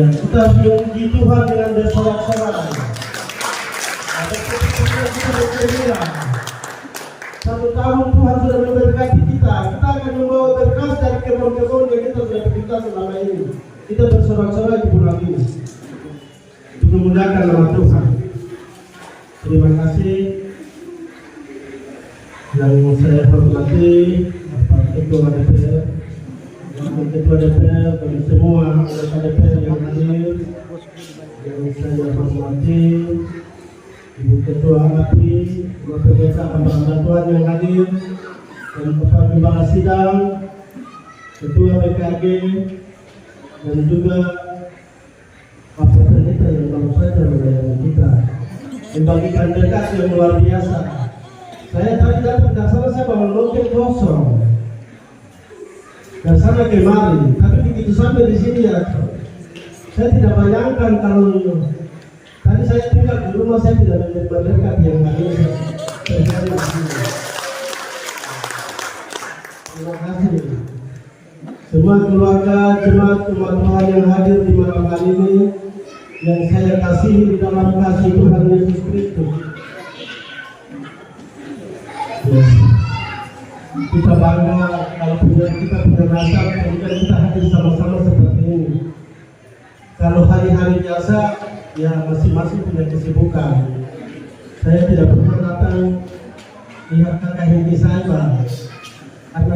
Ya, kita memuji Tuhan dengan bersorak-sorai. Ada kita bergembira. 1 tahun Tuhan sudah memberkati kita. Kita akan membawa berkat dari kebun-kebun yang kita sudah kita selama ini. Kita bersorak-sorai di bulan ini. Untuk memudahkan nama Tuhan. Terima kasih yang saya hormati Bapak Ketua DPR, Wakil Ketua DPR, dan semua anggota DPR yang hadir. Yang saya hormati Ibu Ketua API, Bapak Pendeta Hamba Tuhan yang hadir, dan Bapak Gembala Sidang, Ketua BKG, dan juga Bapak Pendeta yang baru saja melayani kita, membagikan berkat yang luar biasa. Saya tadi datang dan sana saya bawa loket kosong dan sana kemari, tapi begitu sampai di sini ya, saya tidak bayangkan kalau tadi saya tinggal di rumah saya tidak menerima berkat yang hari ini terjadi di sini. Terima kasih semua keluarga jemaat umat Tuhan yang hadir di malam hari ini, yang saya kasihi di dalam kasih Tuhan Yesus Kristus. Kita bangga kalau kita punya nasab ketika kita hadir sama-sama seperti ini. Kalau hari-hari biasa, ya masing-masing punya kesibukan. Saya tidak pernah datang lihat kakak Hendy saya, karena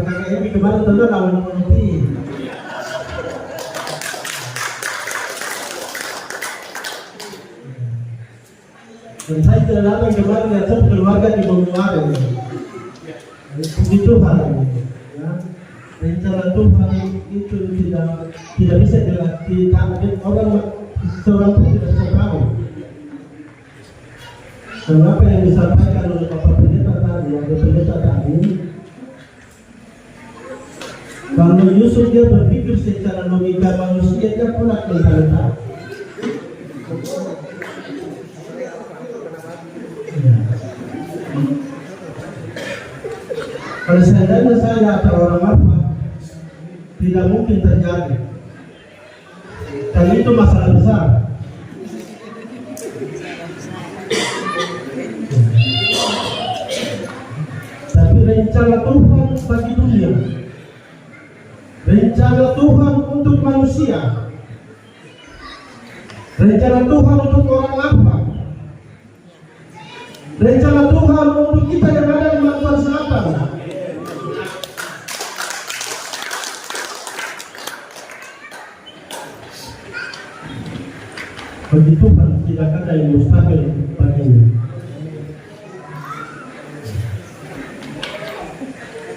kakak Hendy kemarin tentu lawan roti. Dan saya tidak datang kemarin lihat keluarga di Bogor. Puji Tuhan, ya. Rencana Tuhan itu tidak bisa ditarget orang, seorang pun tidak bisa tahu. Dan apa yang disampaikan oleh Bapak Pendeta tadi, kalau Yusuf dia berpikir secara logika manusia, dia pula mentalitas. Kalau seandainya saya atau orang apa, tidak mungkin terjadi. Dan itu masalah besar. Tapi rencana Tuhan bagi dunia, rencana Tuhan untuk manusia, rencana Tuhan untuk orang apa, rencana Tuhan untuk kita yang ada di Makassar Selatan. Bagi Tuhan tidak ada yang mustahil baginya.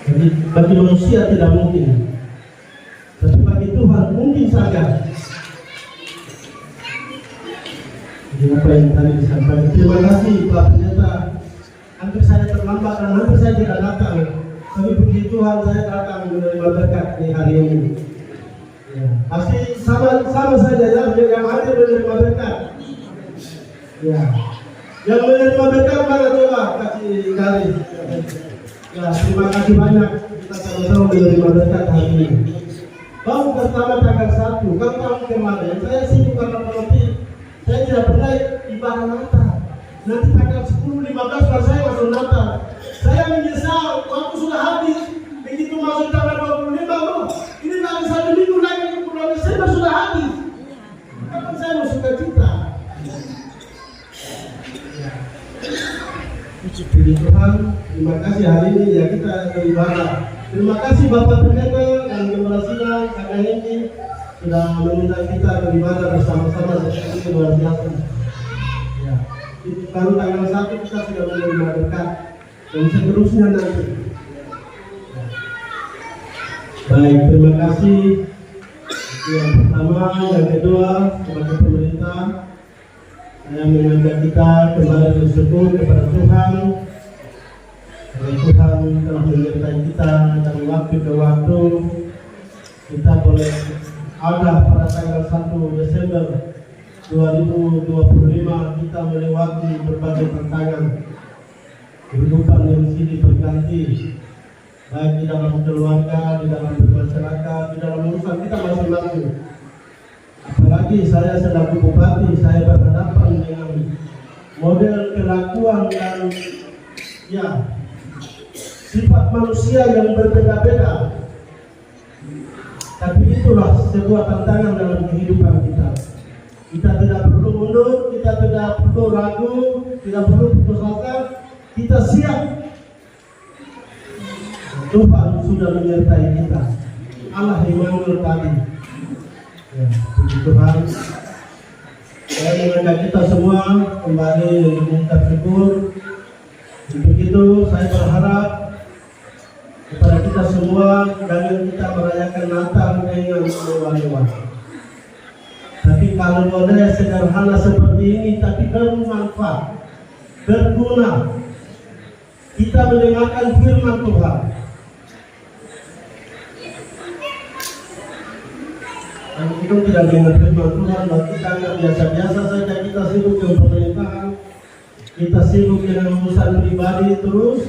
Jadi bagi manusia tidak mungkin, tapi bagi Tuhan mungkin saja. Jadi apa yang tadi disampaikan. Terima kasih Pak Pendeta. Hampir saya terlambat dan hampir saya tidak datang. Tapi puji Tuhan saya datang menerima berkat di hari ini. Ya, pasti sama saja ya, yang hadir menerima berkat. Ya, yang menerima berkat mana coba kasih garis. Ya, terima kasih banyak, kita sama-sama menerima berkat hari ini. Baru pertama tanggal 1, kan tahun kemarin saya sibuk karena politik, saya tidak pernah ibadah Natal. Nanti tanggal 10-15 baru saya masuk Natal. Saya menyesal, waktu sudah habis. Begitu masuk tanggal 25, loh, ini tanggal 1 minggu lagi, bulan Desember sudah habis. Kapan saya mau suka cita? Puji Tuhan, terima kasih hari ini ya kita beribadah. Terima kasih Bapak Pendeta dan Gembala Sidang, Kakak Hendy sudah mengundang kita beribadah bersama-sama seperti luar biasa. Ya, baru tanggal 1 kita sudah menerima berkat dan seterusnya nanti. Baik, terima kasih. Yang pertama, yang kedua, sebagai pemerintah, saya mengajak kita kembali bersyukur kepada Tuhan. Karena Tuhan telah menyertai kita dari waktu ke waktu. Kita boleh ada pada tanggal 1 Desember 2025 kita melewati berbagai tantangan kehidupan yang silih berganti, baik di dalam keluarga, di dalam bermasyarakat, di dalam urusan kita masing-masing. Apalagi saya selaku bupati, saya berhadapan dengan model kelakuan dan ya sifat manusia yang berbeda-beda. Tapi itulah sebuah tantangan dalam kehidupan kita. Kita tidak perlu mundur, kita tidak perlu ragu, tidak perlu putus asa. Kita siap. Tuhan sudah menyertai kita. Allah Immanuel tadi. Ya, puji Tuhan. Saya mengajak kita semua kembali untuk mengucap syukur. Untuk itu saya berharap kepada kita semua, jangan kita merayakan Natal dengan mewah-mewah. Tapi kalau boleh sederhana seperti ini, tapi bermanfaat, berguna. Kita mendengarkan firman Tuhan. Dan kita tidak dengar firman Tuhan, kita anggap biasa-biasa saja. Kita sibuk dengan pemerintahan, kita sibuk dengan urusan pribadi terus.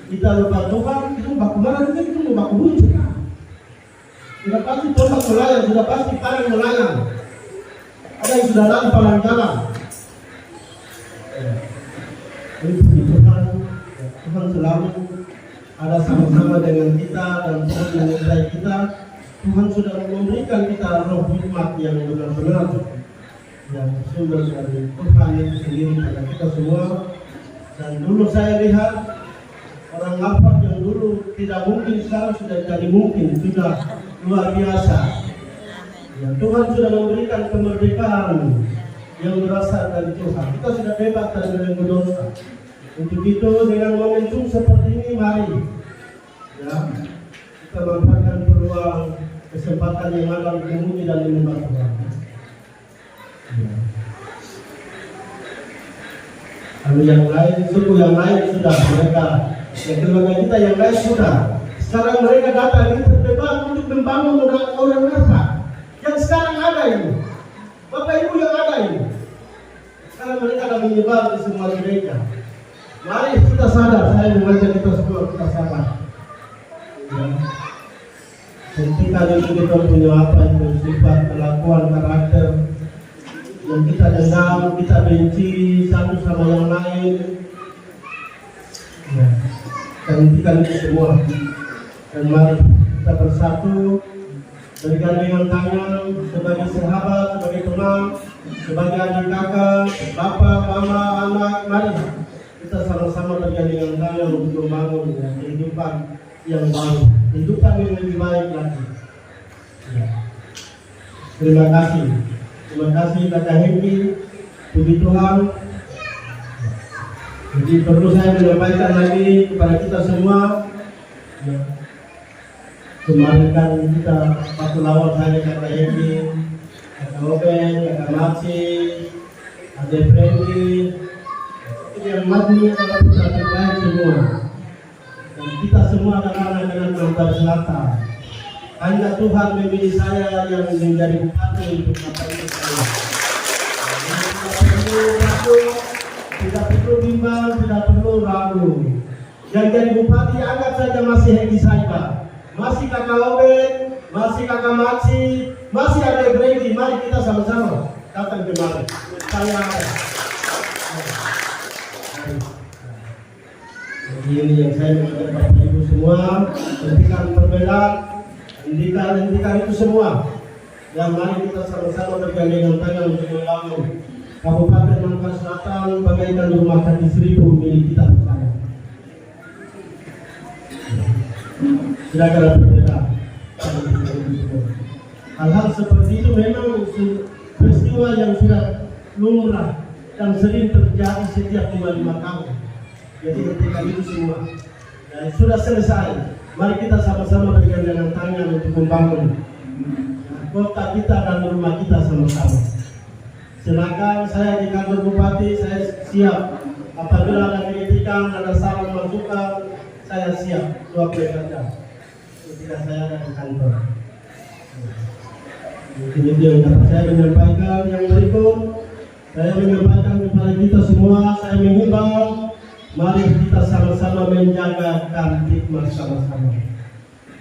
Kita lupa Tuhan, itu baku marah, itu baku muncul. Sudah pasti tombak melayang, sudah pasti parang melayang. Ada yang sudah lalu palang jalan. Ini Tuhan, Tuhan selalu ada sama-sama dengan kita dan Tuhan menyertai kita. Tuhan sudah memberikan kita roh hikmat yang benar-benar yang sumber dari Tuhan itu sendiri pada kita semua. Dan dulu saya lihat orang Alfat yang dulu tidak mungkin sekarang sudah jadi mungkin, sudah luar biasa. Ya, Tuhan sudah memberikan kemerdekaan yang berasal dari Tuhan. Kita sudah bebas dari belenggu dosa. Untuk itu dengan momentum seperti ini mari ya, kita manfaatkan peluang kesempatan yang ada untuk memuji dan menyembah Tuhan. Ya. Lalu yang lain, suku yang lain sudah mereka, yang keluarga kita yang lain sudah. Sekarang mereka datang ini terbebas untuk membangun orang Alfat yang sekarang ada ini. Bapak Ibu yang ada ini. Sekarang mereka akan menyebar di semua gereja. Mari kita sadar, saya mengajak kita semua kita sadar. Ya. Ketika kita punya apa itu sifat, kelakuan, karakter yang kita dendam, kita benci satu sama yang lain. Ya. Hentikan itu semua. Dan mari kita bersatu, bergandengan tangan sebagai sahabat, sebagai teman, sebagai adik kakak, bapak, mama, anak. Mari kita sama-sama bergandengan tangan untuk membangun kehidupan yang baru, kehidupan yang lebih baik lagi. Ya. Terima kasih Kakak Hengki, puji Tuhan. Jadi perlu saya menyampaikan lagi kepada kita semua. Ya. Kemarin kan kita waktu lawat saya Kakak Hengki, Kakak Oben, Kakak Maci, Ade Frendy, yang mati adalah putra terbaik semua. Dan kita semua adalah anak-anak Manggar Selatan. Hanya Tuhan memilih saya yang menjadi bupati untuk kapasitas saya. Tidak perlu ragu, tidak perlu bimbang, tidak perlu ragu. Yang jadi bupati anggap saja masih Hengki Saiba, masih Kakak Oben, masih Kakak Maci, masih ada Gregi. Mari kita sama-sama datang kemari. Saya jadi ini yang saya mengajak Bapak Ibu semua, hentikan perbedaan, hentikan itu semua. Dan mari kita sama-sama bergandengan tangan untuk membangun Kabupaten Manggar Selatan bagaikan rumah kaki 1000 milik kita bersama. Tidak ada perbedaan. Hal-hal seperti itu memang peristiwa yang sudah lumrah dan sering terjadi setiap 5 tahun. Jadi ketika itu semua sudah selesai, mari kita sama-sama bergandengan tangan untuk membangun kota kita dan rumah kita sama-sama. Silakan, saya di kantor bupati, saya siap. Apabila ada kritikan, ada saran masukan, saya siap 24 jam ketika saya ada di kantor. Mungkin itu yang dapat saya menyampaikan. Yang berikut saya menyampaikan kepada kita semua, saya menghimbau, mari kita sama-sama menjaga Kamtibmas sama-sama.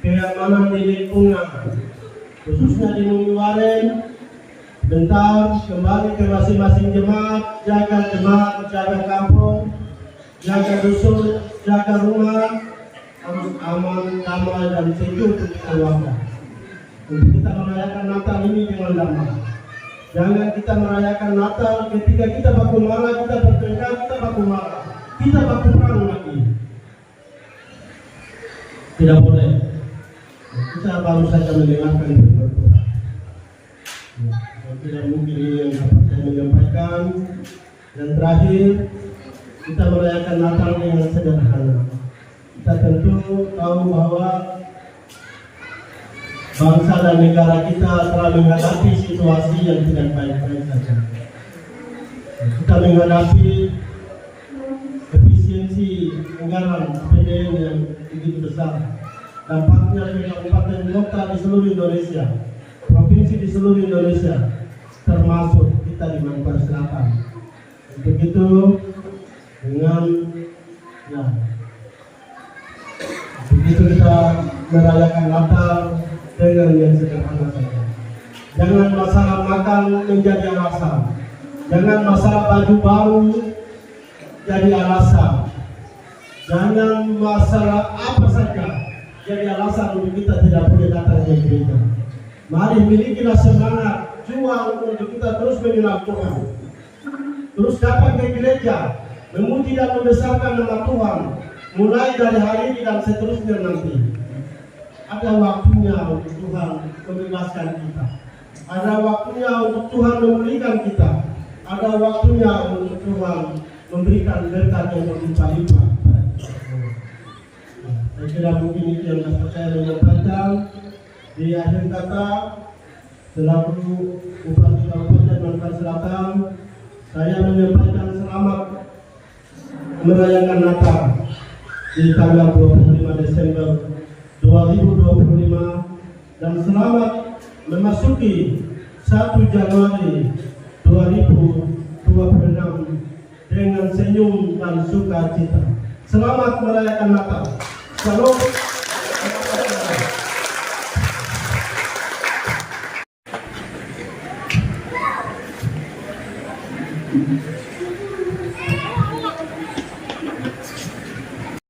Keamanan di lingkungan, khususnya di Mumiwaren, Bentar kembali ke masing-masing jemaat, jaga kampung, jaga dusun, jaga rumah, aman, damai dan sejuk untuk keluarga. Untuk kita merayakan Natal ini dengan damai. Jangan kita merayakan Natal ketika kita baku marah, kita bertengkar, kita baku marah, kita baku perang lagi. Tidak boleh. Kita baru saja mendengarkan firman Tuhan. Tidak mungkin ini yang dapat saya menyampaikan. Dan terakhir, kita merayakan Natal dengan sederhana. Kita tentu tahu bahwa bangsa dan negara kita telah menghadapi situasi yang tidak baik-baik saja. Kita menghadapi efisiensi anggaran APBN yang begitu besar. Dampaknya di kabupaten kota di seluruh Indonesia, provinsi di seluruh Indonesia, termasuk kita di Maluku Selatan. Untuk itu, dengan begitu kita merayakan Natal dengan yang sederhana saja. Jangan masalah makan menjadi alasan. Jangan masalah baju baru jadi alasan. Jangan masalah apa saja jadi alasan untuk kita tidak boleh datang ke gereja. Mari milikilah semangat, juang untuk kita terus mengenal Tuhan. Terus datang ke gereja, memuji dan membesarkan nama Tuhan. Mulai dari hari ini dan seterusnya nanti. Ada waktunya untuk Tuhan membebaskan kita. Ada waktunya untuk Tuhan memulihkan kita. Ada waktunya untuk Tuhan memberikan berkat yang berlimpah-limpah. Saya kira mungkin itu yang dapat saya menyampaikan. Di akhir kata, selaku Bupati Kabupaten Maluku Selatan, saya menyampaikan selamat merayakan Natal di tanggal 25 Desember 2025 dan selamat memasuki 1 Januari 2026 dengan senyum dan sukacita. Selamat merayakan Natal. Shalom.